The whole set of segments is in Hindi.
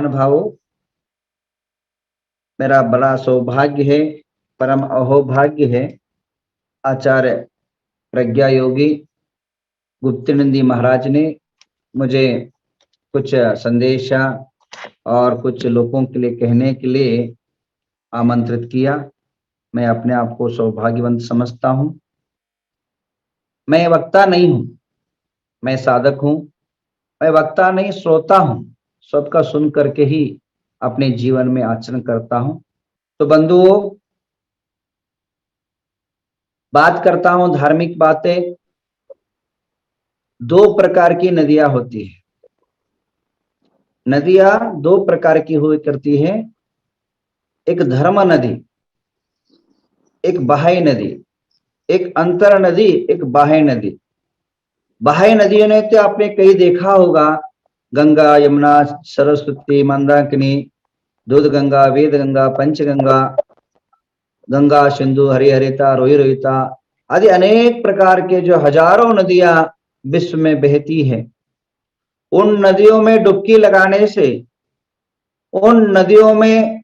महानुभावों, मेरा बड़ा सौभाग्य है, परम अहोभाग्य है, आचार्य प्रज्ञा योगी गुप्तानंद महाराज ने मुझे कुछ संदेशा और कुछ लोगों के लिए कहने के लिए आमंत्रित किया। मैं अपने आप को सौभाग्यवंत समझता हूं। मैं वक्ता नहीं हूं, मैं साधक हूं। मैं वक्ता नहीं, श्रोता हूं। सबका सुन करके ही अपने जीवन में आचरण करता हूं। तो बंधुओं, बात करता हूं धार्मिक बातें। दो प्रकार की नदियां होती है। नदियां दो प्रकार की हुई करती है, एक धर्म नदी, एक बाह्य नदी, एक अंतर नदी, एक बाह्य नदी। बाह्य नदियों ने तो आपने कहीं देखा होगा, गंगा, यमुना, सरस्वती, मंदाकिनी, दूध गंगा, वेद गंगा, पंचगंगा, गंगा, सिंधु, हरिहरिता, रोहिता आदि अनेक प्रकार के जो हजारों नदियां विश्व में बहती है। उन नदियों में डुबकी लगाने से, उन नदियों में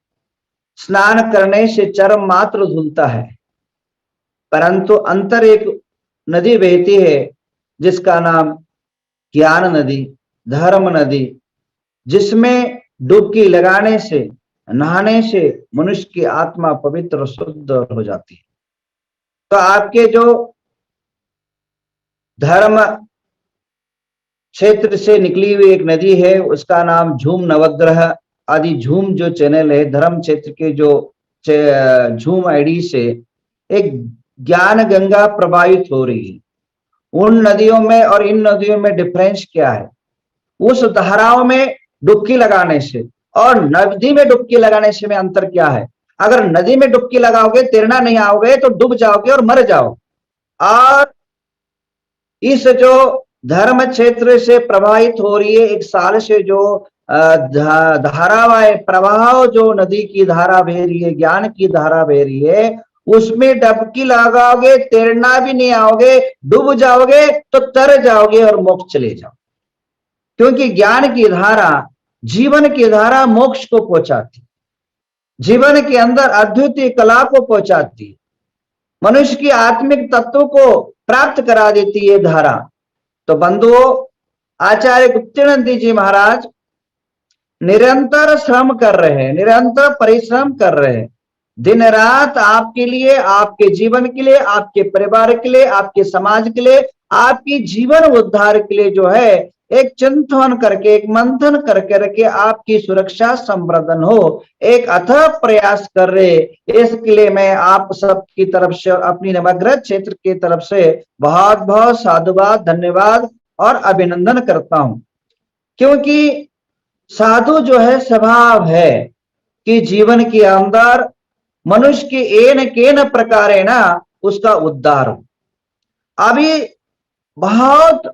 स्नान करने से चर्म मात्र धुलता है, परंतु अंतर एक नदी बहती है जिसका नाम ज्ञान नदी, धर्म नदी, जिसमें डुबकी लगाने से, नहाने से मनुष्य की आत्मा पवित्र शुद्ध हो जाती है। तो आपके जो धर्म क्षेत्र से निकली हुई एक नदी है, उसका नाम झूम नवग्रह आदि झूम जो चैनल है, धर्म क्षेत्र के जो झूम आईडी से एक ज्ञान गंगा प्रवाहित हो रही है। उन नदियों में और इन नदियों में डिफरेंस क्या है? उस धाराओं में डुबकी लगाने से और नदी में डुबकी लगाने से में अंतर क्या है? अगर नदी में डुबकी लगाओगे, तैरना नहीं आओगे तो डूब जाओगे और मर जाओ। और इस जो धर्म क्षेत्र से प्रवाहित हो रही है, एक साल से जो धारावाह प्रवाह, जो नदी की धारा बह रही है, ज्ञान की धारा बह रही है, उसमें डुबकी लगाओगे, तैरना भी नहीं आओगे, डूब जाओगे तो तर जाओगे और मोक्ष चले जाओ। क्योंकि ज्ञान की धारा, जीवन की धारा मोक्ष को पहुंचाती, जीवन के अंदर अद्वितीय कला को पहुंचाती, मनुष्य की आत्मिक तत्व को प्राप्त करा देती है धारा। तो बंधुओं, आचार्य गुप्तानंद जी महाराज निरंतर श्रम कर रहे हैं, निरंतर परिश्रम कर रहे हैं, दिन रात आपके लिए, आपके जीवन के लिए, आपके परिवार के लिए, आपके समाज के लिए, आपकी जीवन उद्धार के लिए जो है एक चिंतन करके, एक मंथन करके रखे, आपकी सुरक्षा संवर्धन हो, एक अथक प्रयास कर रहे। इसके लिए मैं आप सबकी तरफ से, अपनी नवग्रह क्षेत्र की तरफ से बहुत बहुत साधुवाद, धन्यवाद और अभिनंदन करता हूं। क्योंकि साधु जो है स्वभाव है कि जीवन के अंदर मनुष्य की एन केन प्रकार है ना उसका उद्धार हो। अभी बहुत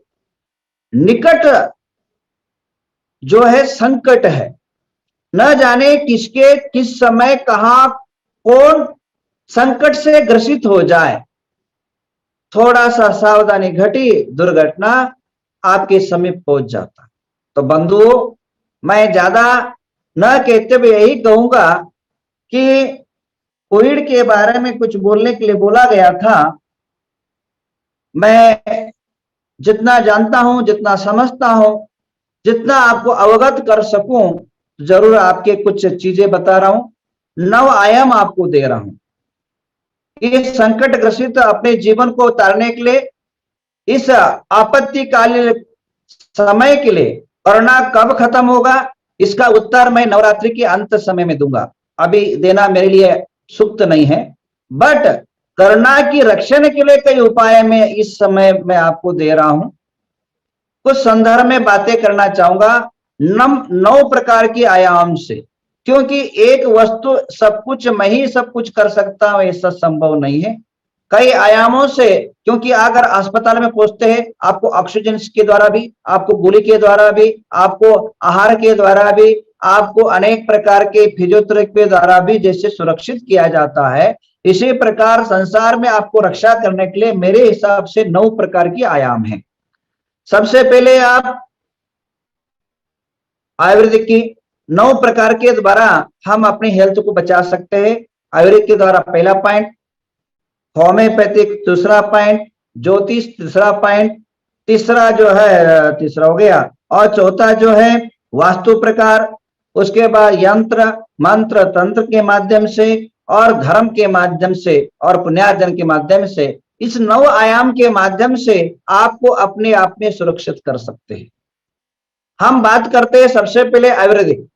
निकट जो है संकट है, न जाने किसके किस समय कहां कौन संकट से ग्रसित हो जाए। थोड़ा सा सावधानी घटी, दुर्घटना आपके समीप पहुंच जाता। तो बंधुओं, मैं ज्यादा न कहते हुए यही कहूंगा कि कोविड के बारे में कुछ बोलने के लिए बोला गया था। मैं जितना जानता हूं, जितना समझता हूं, जितना आपको अवगत कर सकूं, जरूर आपके कुछ चीजें बता रहा हूं, नव आयाम आपको दे रहा हूं। इस संकट ग्रसित अपने जीवन को उतारने के लिए, इस आपत्तिकालीन समय के लिए, कोरोना कब खत्म होगा इसका उत्तर मैं नवरात्रि के अंत समय में दूंगा। अभी देना मेरे लिए सूक्त नहीं है, बट कोरोना की रक्षण के लिए कई उपाय मैं इस समय में आपको दे रहा हूं। कुछ संदर्भ में बातें करना चाहूंगा 9 प्रकार के आयाम से, क्योंकि एक वस्तु सब कुछ मैं ही सब कुछ कर सकता हूं ऐसा संभव नहीं है। कई आयामों से, क्योंकि अगर अस्पताल में पहुंचते हैं आपको ऑक्सीजन के द्वारा भी, आपको गोली के द्वारा भी, आपको आहार के द्वारा भी, आपको अनेक प्रकार के फिजियोथेरेपी के द्वारा भी जैसे सुरक्षित किया जाता है, इसी प्रकार संसार में आपको रक्षा करने के लिए मेरे हिसाब से 9 प्रकार की आयाम है। सबसे पहले आप आयुर्वेदिक की 9 प्रकार के द्वारा हम अपनी हेल्थ को बचा सकते हैं। आयुर्वेद के द्वारा पहला पॉइंट, होम्योपैथिक दूसरा पॉइंट, ज्योतिष तीसरा पॉइंट, तीसरा जो है तीसरा हो गया, और चौथा जो है वास्तु प्रकार, उसके बाद यंत्र मंत्र तंत्र के माध्यम से और धर्म के माध्यम से और पुण्यार्जन के माध्यम से, इस 9 आयाम के माध्यम से आपको अपने आप में सुरक्षित कर सकते हैं। हम बात करते हैं सबसे पहले आयुर्वेदिक।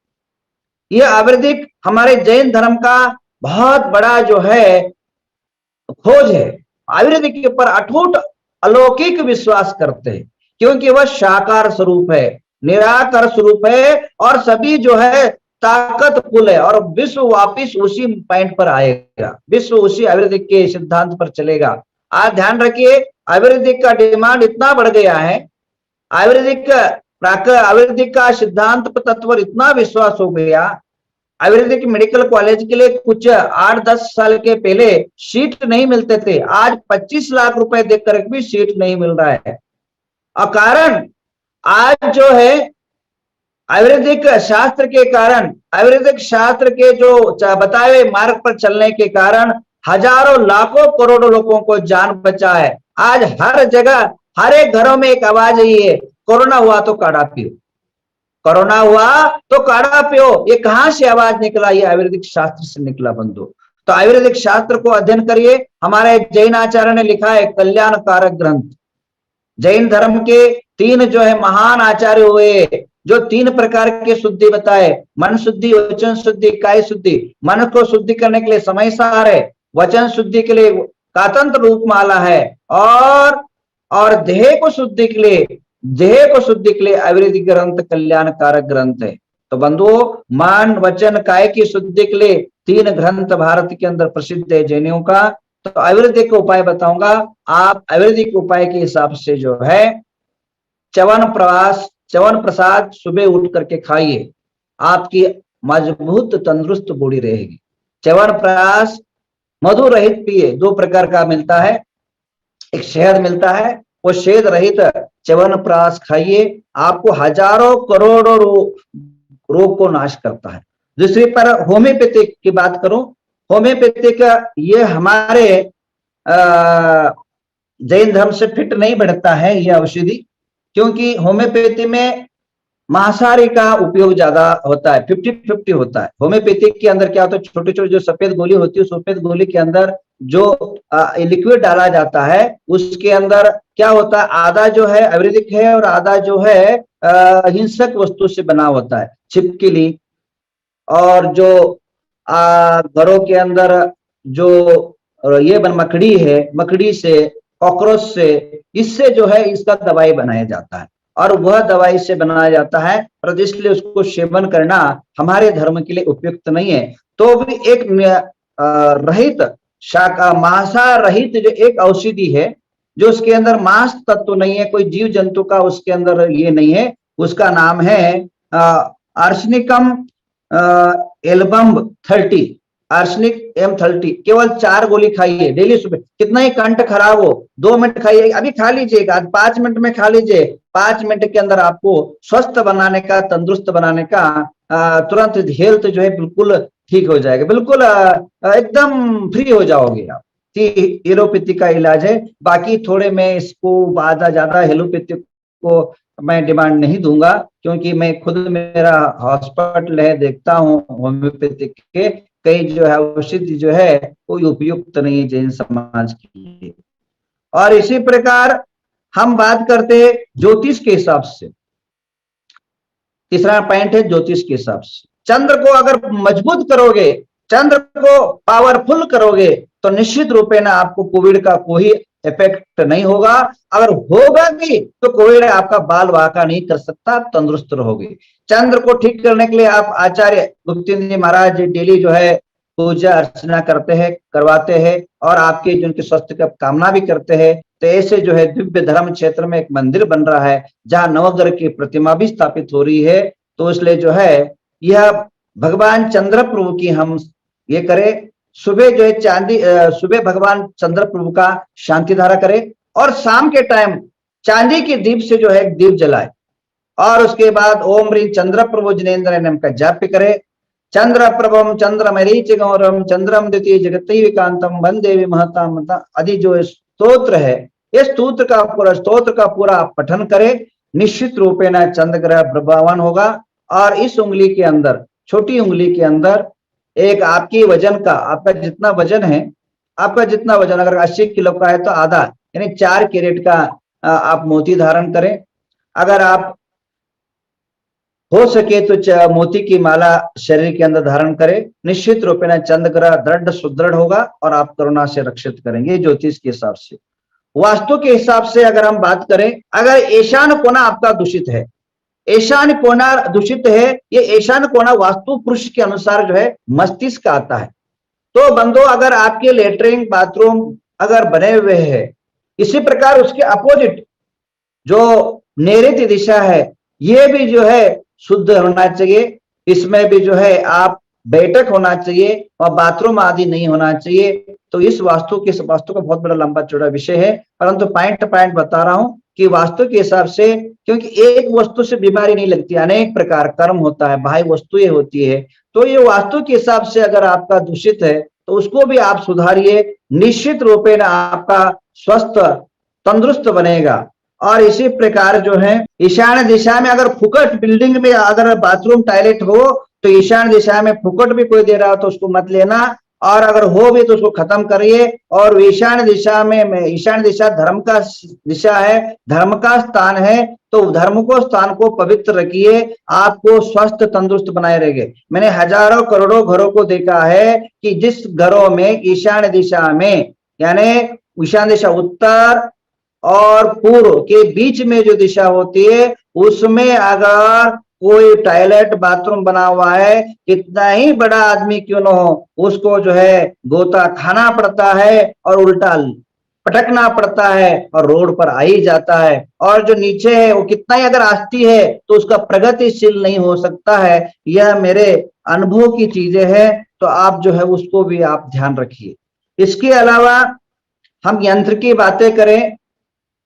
ये आयुर्वेदिक हमारे जैन धर्म का बहुत बड़ा जो है खोज है। आयुर्वेदिक के ऊपर अटूट अलौकिक विश्वास करते हैं, क्योंकि वह साकार स्वरूप है, निराकार स्वरूप है, और सभी जो है ताकतफुल है, और विश्व वापिस उसी पॉइंट पर आएगा, विश्व उसी आयुर्वेदिक के सिद्धांत पर चलेगा। आज ध्यान रखिए, आयुर्वेदिक का डिमांड इतना बढ़ गया है, आयुर्वेदिक का सिद्धांत पर तत्व इतना विश्वास हो गया। आयुर्वेदिक मेडिकल कॉलेज के लिए कुछ 8-10 साल के पहले सीट नहीं मिलते थे, आज 25 लाख रुपए देकर भी सीट नहीं मिल रहा है। और कारण आज जो है आयुर्वेदिक शास्त्र के कारण, आयुर्वेदिक शास्त्र के जो बताए हुए मार्ग पर चलने के कारण हजारों लाखों करोड़ों लोगों को जान बचा है। आज हर जगह हर एक घरों में एक आवाज ही है, कोरोना हुआ तो काढ़ा पियो, कोरोना हुआ तो काढ़ा पियो। ये कहां से आवाज निकला? ये आयुर्वेदिक शास्त्र से निकला बंधु। तो आयुर्वेदिक शास्त्र को अध्ययन करिए। हमारे जैन आचार्य ने लिखा है कल्याण कारक ग्रंथ। जैन धर्म के 3 जो है महान आचार्य हुए, जो 3 प्रकार के शुद्धि बताए, मन शुद्धि, वचन शुद्धि, काय शुद्धि। मन को शुद्धि करने के लिए समय सार है, वचन शुद्धि के लिए कातंत्र रूपमाला है, और देह को शुद्धि के लिए आयुर्वेदिक ग्रंथ कल्याण कारक ग्रंथ है। तो बंधुओं, मन वचन काय की शुद्धि के लिए 3 ग्रंथ भारत के अंदर प्रसिद्ध है जैनियों का। तो आयुर्वेदिक का उपाय बताऊंगा। आप आयुर्वेदिक उपाय के हिसाब से जो है च्यवन प्रसाद सुबह उठ करके खाइए, आपकी मजबूत तंदुरुस्त बॉडी रहेगी। च्यवन प्रसाद मधु रहित पिए, 2 प्रकार का मिलता है, एक शहद मिलता है, वो शहद रहित च्यवन प्राश खाइए, आपको हजारों करोड़ों रोग को नाश करता है। दूसरी पर होम्योपैथिक की बात करूं, होम्योपैथिक ये हमारे जैन धर्म से फिट नहीं बैठता है ये औषधि, क्योंकि होम्योपैथी में मांसाहारी का उपयोग ज्यादा होता है, 50-50 होता है। होम्योपैथिक के अंदर क्या होता है, छोटे छोटे जो सफेद गोली होती है, सफेद गोली के अंदर जो लिक्विड डाला जाता है, उसके अंदर क्या होता है, आधा जो है आयुर्वेदिक है और आधा जो है हिंसक वस्तु से बना होता है, छिपकली, और जो घरों के अंदर जो ये मकड़ी है, मकड़ी से, कॉकरोच से, इससे जो है इसका दवाई बनाया जाता है, और वह दवाई से बनाया जाता है, और इसलिए उसको सेवन करना हमारे धर्म के लिए उपयुक्त नहीं है। तो भी एक रहित मांसाहार रहित जो एक औषधि है, जो उसके अंदर मांस तत्व नहीं है, कोई जीव जंतु का उसके अंदर ये नहीं है, उसका नाम है आर्सेनिकम एल्बम 30, आर्सेनिक M30। केवल 4 गोली खाइए डेली सुबह, कितना ही कंठ खराब हो 2 मिनट खाइए, अभी खा लीजिएगा, 5 मिनट में खा लीजिए, 5 मिनट के अंदर आपको स्वस्थ बनाने का, तंदुरुस्त बनाने का, तुरंत हेल्थ जो है बिल्कुल ठीक हो जाएगा, बिल्कुल एकदम फ्री हो जाओगे आप। एलोपैथी का इलाज है। बाकी थोड़े मैं इसको ज्यादा एलोपैथी को मैं डिमांड नहीं दूंगा, क्योंकि मैं खुद मेरा हॉस्पिटल है, देखता हूँ होम्योपैथिक के कई जो है औषधि जो है कोई उपयुक्त नहीं है जैन समाज के लिए। और इसी प्रकार हम बात करते हैं ज्योतिष के हिसाब से। तीसरा पॉइंट है ज्योतिष के हिसाब से। चंद्र को अगर मजबूत करोगे, चंद्र को पावरफुल करोगे, तो निश्चित रूपे ना आपको कोविड का कोई इफेक्ट नहीं होगा। अगर होगा भी तो कोविड आपका बाल वाका नहीं कर सकता, आप तंदुरुस्त रहोगे। चंद्र को ठीक करने के लिए आप आचार्य गुप्तेन्द्र जी महाराज डेली जो है पूजा अर्चना करते हैं, करवाते हैं, और आपके जिनके स्वास्थ्य का कामना भी करते हैं। तो ऐसे जो है दिव्य धर्म क्षेत्र में एक मंदिर बन रहा है, जहां नवग्रह की प्रतिमा भी स्थापित हो रही है। तो इसलिए जो है यह भगवान चंद्र प्रभु की हम ये करें, सुबह जो है सुबह भगवान चंद्र प्रभु का शांति धारा करे, और शाम के टाइम चांदी के दीप से जो है दीप जलाए। और उसके बाद ओम ह्रीं चंद्र प्रभु जिनेन्द्र नाम का जाप करे। चंद्र प्रभम चंद्र मरीच गौरम चंद्रम द्वितीय जगत वंदे महताम आदि जो स्तोत्र है, ये स्तोत्र का पूरा पठन करें। निश्चित रूपेण चंद्र ग्रह प्रभावान होगा। और इस उंगली के अंदर, छोटी उंगली के अंदर एक आपकी वजन का, आपका जितना वजन है, आपका जितना वजन अगर 80 किलो का है तो आधा यानी 4 कैरेट का आप मोती धारण करें। अगर आप हो सके तो मोती की माला शरीर के अंदर धारण करें। निश्चित रूपेण चंद्र ग्रह दृढ़ सुदृढ़ होगा और आप कोरोना से रक्षित करेंगे। ज्योतिष के हिसाब से, वास्तु के हिसाब से अगर हम बात करें, अगर ईशान कोना आपका दूषित है, ईशान कोना दूषित है, ये ईशान कोना वास्तु पुरुष के अनुसार जो है मस्तिष्क आता है। तो बंधु, अगर आपके लेटरिन बाथरूम अगर बने हुए हैं, इसी प्रकार उसके अपोजिट जो नैऋत्य दिशा है, ये भी जो है शुद्ध होना चाहिए। इसमें भी जो है आप बैठक होना चाहिए और बाथरूम आदि नहीं होना चाहिए। तो इस वास्तु का बहुत बड़ा लंबा चौड़ा विषय है, परंतु पॉइंट बता रहा हूं कि वास्तु के हिसाब से, क्योंकि एक वस्तु से बीमारी नहीं लगती, अनेक प्रकार कर्म होता है, बाह्य वस्तुएं होती है। तो ये वास्तु के हिसाब से अगर आपका दूषित है तो उसको भी आप सुधारिए। निश्चित रूपेण आपका स्वस्थ तंदुरुस्त बनेगा। और इसी प्रकार जो है ईशान्य दिशा में अगर फुकट बिल्डिंग में अगर बाथरूम टॉयलेट हो तो ईशान्य दिशा में फुकट भी कोई दे रहा हो तो उसको मत लेना, और अगर हो भी तो उसको खत्म करिए। और ईशान्य दिशा में, ईशान्य दिशा धर्म का दिशा है, धर्म का स्थान है, तो धर्म को स्थान को पवित्र रखिए, आपको स्वस्थ तंदुरुस्त बनाए रहेंगे। मैंने हजारों करोड़ों घरों को देखा है कि जिस घरों में ईशान्य दिशा में, यानी ईशान्य दिशा उत्तर और पूर्व के बीच में जो दिशा होती है, उसमें अगर कोई टॉयलेट बाथरूम बना हुआ है, कितना ही बड़ा आदमी क्यों न हो, उसको जो है गोता खाना पड़ता है और उल्टा पटकना पड़ता है और रोड पर आ ही जाता है। और जो नीचे है वो कितना ही अगर आस्ती है तो उसका प्रगतिशील नहीं हो सकता है। यह मेरे अनुभव की चीजें हैं, तो आप जो है उसको भी आप ध्यान रखिए। इसके अलावा हम यंत्र की बातें करें,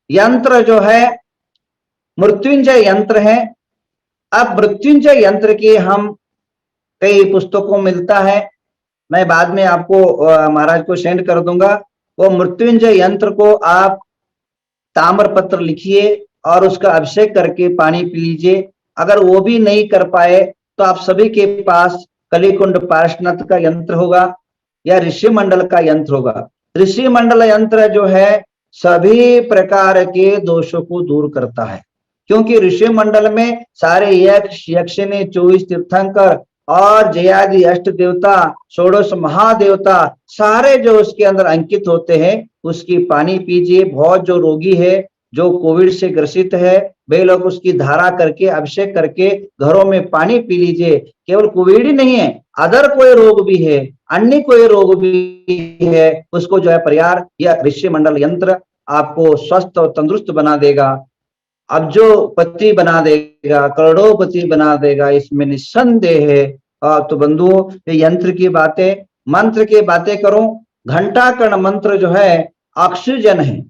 यंत्र जो है मृत्युंजय यंत्र है। अब मृत्युंजय यंत्र की हम कई पुस्तकों मिलता है, मैं बाद में आपको महाराज को सेंड कर दूंगा। वो मृत्युंजय यंत्र को आप ताम्र पत्र लिखिए और उसका अभिषेक करके पानी पी लीजिए। अगर वो भी नहीं कर पाए तो आप सभी के पास कलिकुंड पार्श्वनाथ का यंत्र होगा या ऋषि मंडल का यंत्र होगा। ऋषि मंडल यंत्र जो है सभी प्रकार के दोषों को दूर करता है, क्योंकि ऋषि मंडल में सारे यक्ष यक्षिणी 24 तीर्थंकर और जयादि अष्ट देवता 16 महादेवता सारे जो उसके अंदर अंकित होते हैं, उसकी पानी पीजिए। बहुत जो रोगी है, जो कोविड से ग्रसित है, वे लोग उसकी धारा करके अभिषेक करके घरों में पानी पी लीजिए। केवल कोविड ही नहीं है, अदर कोई रोग भी है, अन्य कोई रोग भी है, उसको जो है परिहार या ऋषि मंडल यंत्र आपको स्वस्थ और तंदुरुस्त बना देगा। अब जो पति बना देगा, करोड़ोपति बना देगा, इसमें निस्संदेह है। तो बंधुओं, ये यंत्र की बातें, मंत्र की बातें करूं, घंटाकर्ण मंत्र जो है ऑक्सीजन है।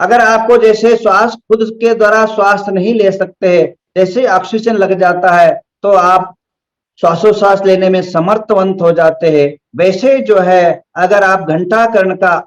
अगर आपको जैसे श्वास खुद के द्वारा श्वास नहीं ले सकते, जैसे ऑक्सीजन लग जाता है तो आप श्वासोश्वास लेने में समर्थवंत हो जाते हैं, वैसे जो है अगर आप घंटाकर्ण का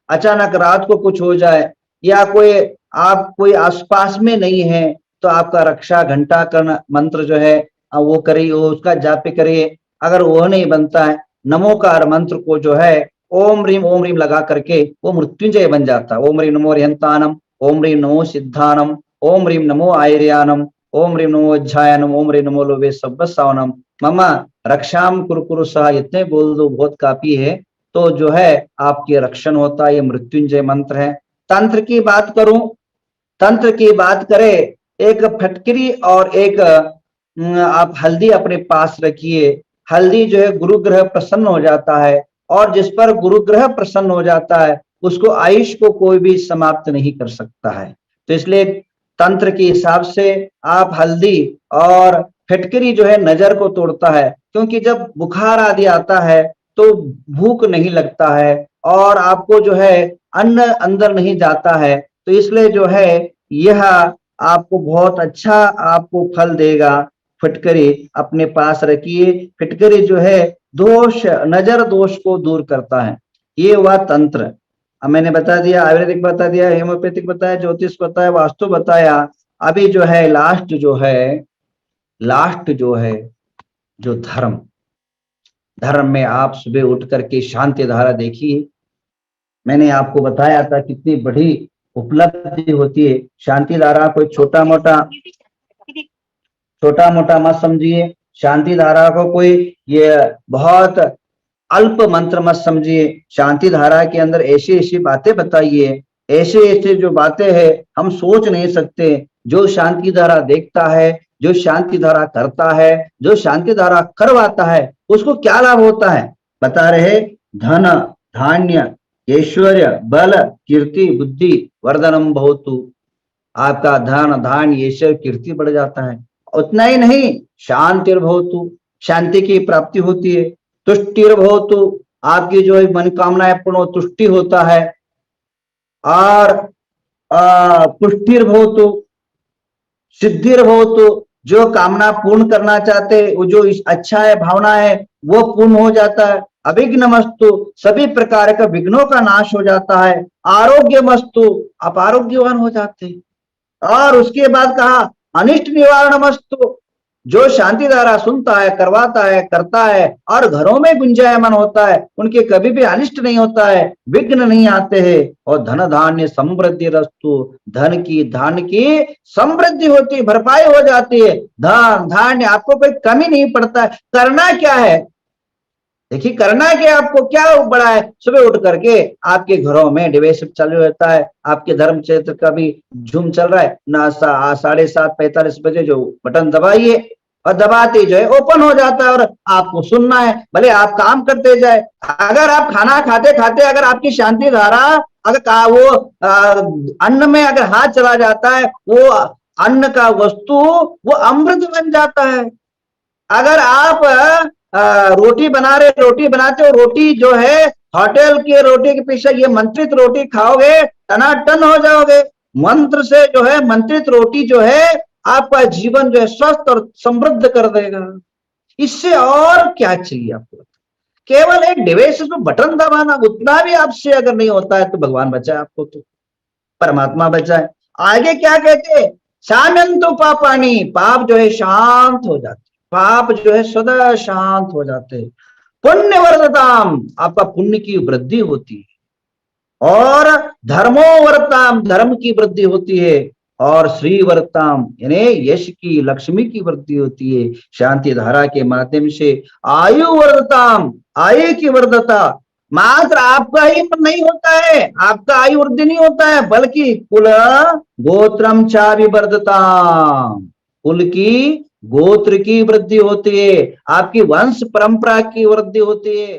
अचानक रात को कुछ हो जाए या कोई आसपास में नहीं है तो आपका रक्षा घंटाकर्ण मंत्र जो है वो करिए, उसका जाप करिए। अगर वो नहीं बनता है, नमोकार मंत्र को जो है ओम रीम लगा करके वो मृत्युंजय बन जाता है। ओम रीम नमो रिहंतानम, ओम रीम नमो सिद्धानम, ओम रीम नमो आयर्यानम, ओम रीम नमो अध्यायनम, ओम रीम नमो लोभे सब्बसावनम ममा रक्षाम कुरकुरु सह, इतने बोल दो बहुत काफी है, तो जो है आपकी रक्षण होता है। ये मृत्युंजय मंत्र है। तंत्र की बात करूं, तंत्र की बात करें, एक फटकरी और एक आप हल्दी अपने पास रखिए। हल्दी जो है गुरु ग्रह प्रसन्न हो जाता है, और जिस पर गुरु ग्रह प्रसन्न हो जाता है उसको आयुष को कोई भी समाप्त नहीं कर सकता है। तो इसलिए तंत्र के हिसाब से आप हल्दी और फिटकरी जो है नजर को तोड़ता है, क्योंकि जब बुखार आदि आता है तो भूख नहीं लगता है और आपको जो है अन्न अंदर नहीं जाता है, तो इसलिए जो है यह आपको बहुत अच्छा आपको फल देगा। फिटकरी अपने पास रखिए। फिटकरी जो है दोष, नजर दोष को दूर करता है। ये हुआ तंत्र। अब मैंने बता दिया, आयुर्वेदिक बता दिया, हेमोपैथिक बताया, ज्योतिष बताया, वास्तु बताया। अभी जो है लास्ट जो है जो धर्म, धर्म में आप सुबह उठ करके शांति धारा देखिए। मैंने आपको बताया था कितनी बड़ी उपलब्धि होती है शांति धारा। कोई छोटा मोटा मत समझिए शांति धारा को, कोई ये बहुत अल्प मंत्र मत समझिए। शांति धारा के अंदर ऐसी ऐसी बातें बताइए, ऐसे ऐसे जो बातें हैं हम सोच नहीं सकते। जो शांति धारा देखता है, जो शांति धारा करता है, जो शांति धारा करवाता है, उसको क्या लाभ होता है बता रहे। धन धान्य ऐश्वर्य बल कीर्ति बुद्धि वर्धनम भवतु। आपका धन धान्य ऐश्वर्य कीर्ति बढ़ जाता है। उतना ही नहीं, शांतिर्भवतु, शांति की प्राप्ति होती है। तुष्टिर्भवतु, आपकी जो मनोकामनाएं पूर्ण तुष्टि होता है। और पुष्टिर्भवतु, सिद्धिर्भवतु, जो कामना पूर्ण करना चाहते, वो जो अच्छा है भावना है वो पूर्ण हो जाता है। अविघ्नमस्तु, सभी प्रकार का विघ्नों का नाश हो जाता है। आरोग्यमस्तु, आप आरोग्यवान हो जाते हैं। और उसके बाद कहा अनिष्ट निवारणमस्तु, जो शांति धारा सुनता है, करवाता है, करता है और घरों में गुंजायमान होता है, उनके कभी भी अनिष्ट नहीं होता है, विघ्न नहीं आते हैं। और धन धान्य समृद्धि रस्तु, धन की धान्य की समृद्धि होती, भरपाई हो जाती है। धन धान्य आपको कोई कमी नहीं पड़ता है। करना क्या है देखिए, करना क्या, आपको क्या बड़ा है, सुबह उठ करके आपके घरों में डिवाइस चालू रहता है। आपके धर्म क्षेत्र का भी झूम चल रहा है ना, 7:45 बजे जो बटन दबाइए और दबाते जो है ओपन हो जाता है और आपको सुनना है। भले आप काम करते जाए, अगर आप खाना खाते खाते अगर आपकी शांति धारा अगर वो अन्न में अगर हाथ चला जाता है, वो अन्न का वस्तु वो अमृत बन जाता है। अगर आप रोटी बना रहे, रोटी बनाते हो, रोटी जो है होटल के रोटी के पीछे ये मंत्रित रोटी खाओगे, टनाटन हो जाओगे। मंत्र से जो है मंत्रित रोटी जो है आपका जीवन जो है स्वस्थ और समृद्ध कर देगा। इससे और क्या चाहिए आपको? केवल एक डिवाइस में बटन दबाना, उतना भी आपसे अगर नहीं होता है तो भगवान बचाए आपको, तो परमात्मा बचाए। आगे क्या कहते, शांतु पापानी, पाप जो है शांत हो जाते, पाप जो है सदा शांत हो जाते हैं। पुण्य वर्धताम, आपका पुण्य की वृद्धि होती है। और धर्मो वर्ताम, धर्म की वृद्धि होती है। और श्री वर्ताम यानी यश की लक्ष्मी की वृद्धि होती है शांति धारा के माध्यम से। आयु वर्धताम, आयु की वर्धता, मात्र आपका ही नहीं होता है, आपका आयु वृद्धि नहीं होता है, बल्कि कुल गोत्रम चावि वर्धताम, कुल की गोत्र की वृद्धि होती है, आपकी वंश परंपरा की वृद्धि होती है।